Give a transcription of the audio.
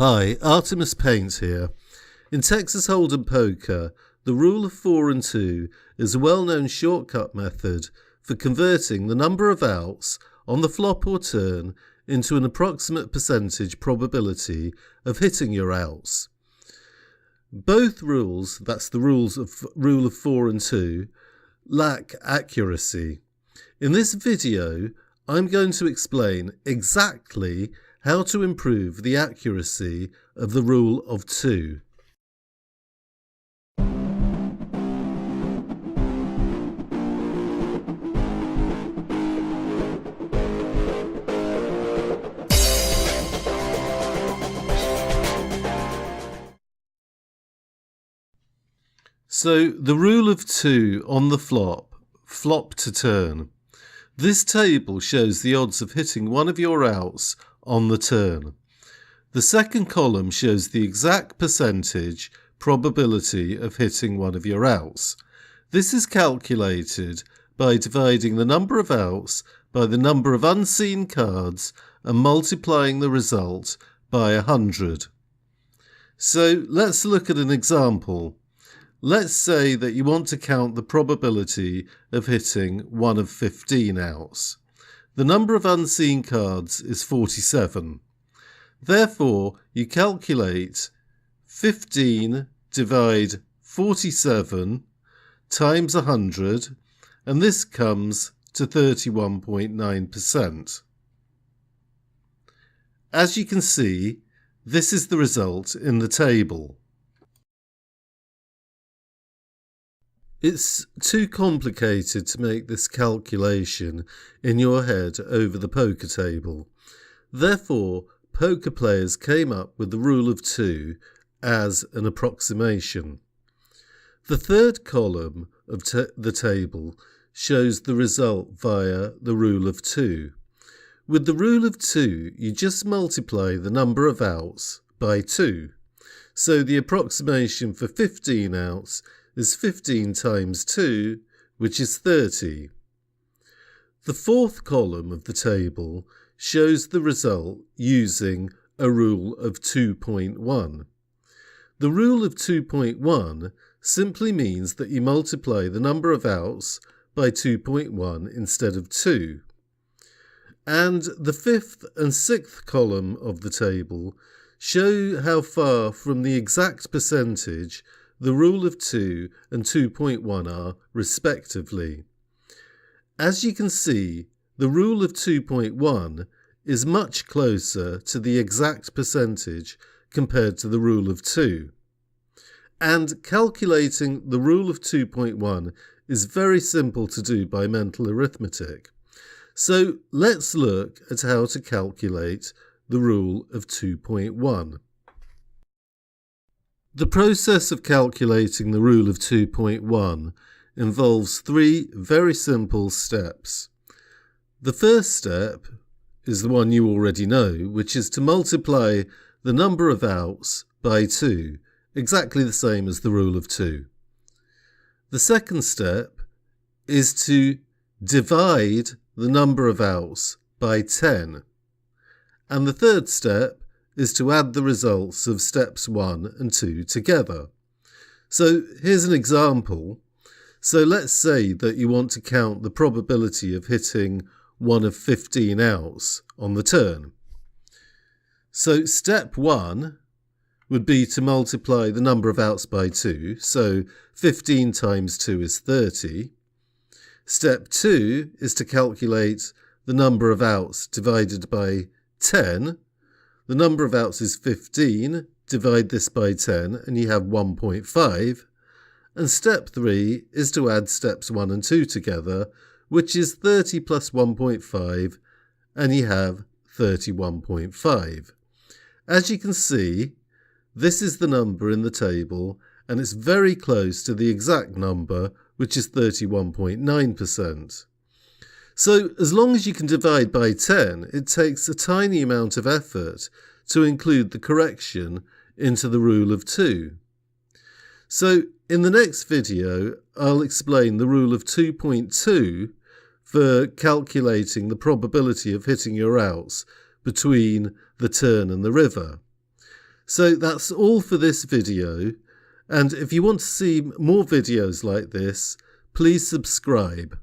Hi, Artemis Paints here. In Texas Holdem poker, the rule of 4 and 2 is a well-known shortcut method for converting the number of outs on the flop or turn into an approximate percentage probability of hitting your outs. Both rules, that's the rule of 4 and 2, lack accuracy. In this video, I'm going to explain exactly how to improve the accuracy of the rule of 2. So the rule of 2 on the flop to turn. This table shows the odds of hitting one of your outs on the turn. The second column shows the exact percentage probability of hitting one of your outs. This is calculated by dividing the number of outs by the number of unseen cards and multiplying the result by 100. So let's look at an example. Let's say that you want to count the probability of hitting one of 15 outs. The number of unseen cards is 47. Therefore, you calculate 15 divide 47 times 100, and this comes to 31.9%. As you can see, this is the result in the table. It's too complicated to make this calculation in your head over the poker table. Therefore, poker players came up with the rule of 2 as an approximation. The third column of the table shows the result via the rule of 2. With the rule of 2, you just multiply the number of outs by 2. So the approximation for 15 outs is 15 times 2, which is 30. The fourth column of the table shows the result using a rule of 2.1. The rule of 2.1 simply means that you multiply the number of outs by 2.1 instead of 2. And the fifth and sixth column of the table show how far from the exact percentage the rule of 2 and 2.1 are, respectively. As you can see, the rule of 2.1 is much closer to the exact percentage compared to the rule of 2. And calculating the rule of 2.1 is very simple to do by mental arithmetic. So let's look at how to calculate the rule of 2.1. The process of calculating the rule of 2.1 involves 3 very simple steps. The first step is the one you already know, which is to multiply the number of outs by 2, exactly the same as the rule of 2. The second step is to divide the number of outs by 10. And the third step is to add the results of steps 1 and 2 together. So here's an example. So let's say that you want to count the probability of hitting one of 15 outs on the turn. So step 1 would be to multiply the number of outs by 2, so 15 times 2 is 30. Step 2 is to calculate the number of outs divided by 10. The number of outs is 15, divide this by 10 and you have 1.5. And step 3 is to add steps 1 and 2 together, which is 30 plus 1.5, and you have 31.5. As you can see, this is the number in the table, and it's very close to the exact number, which is 31.9%. So as long as you can divide by 10, it takes a tiny amount of effort to include the correction into the rule of 2. So in the next video, I'll explain the rule of 2.2 for calculating the probability of hitting your outs between the turn and the river. So that's all for this video, and if you want to see more videos like this, please subscribe.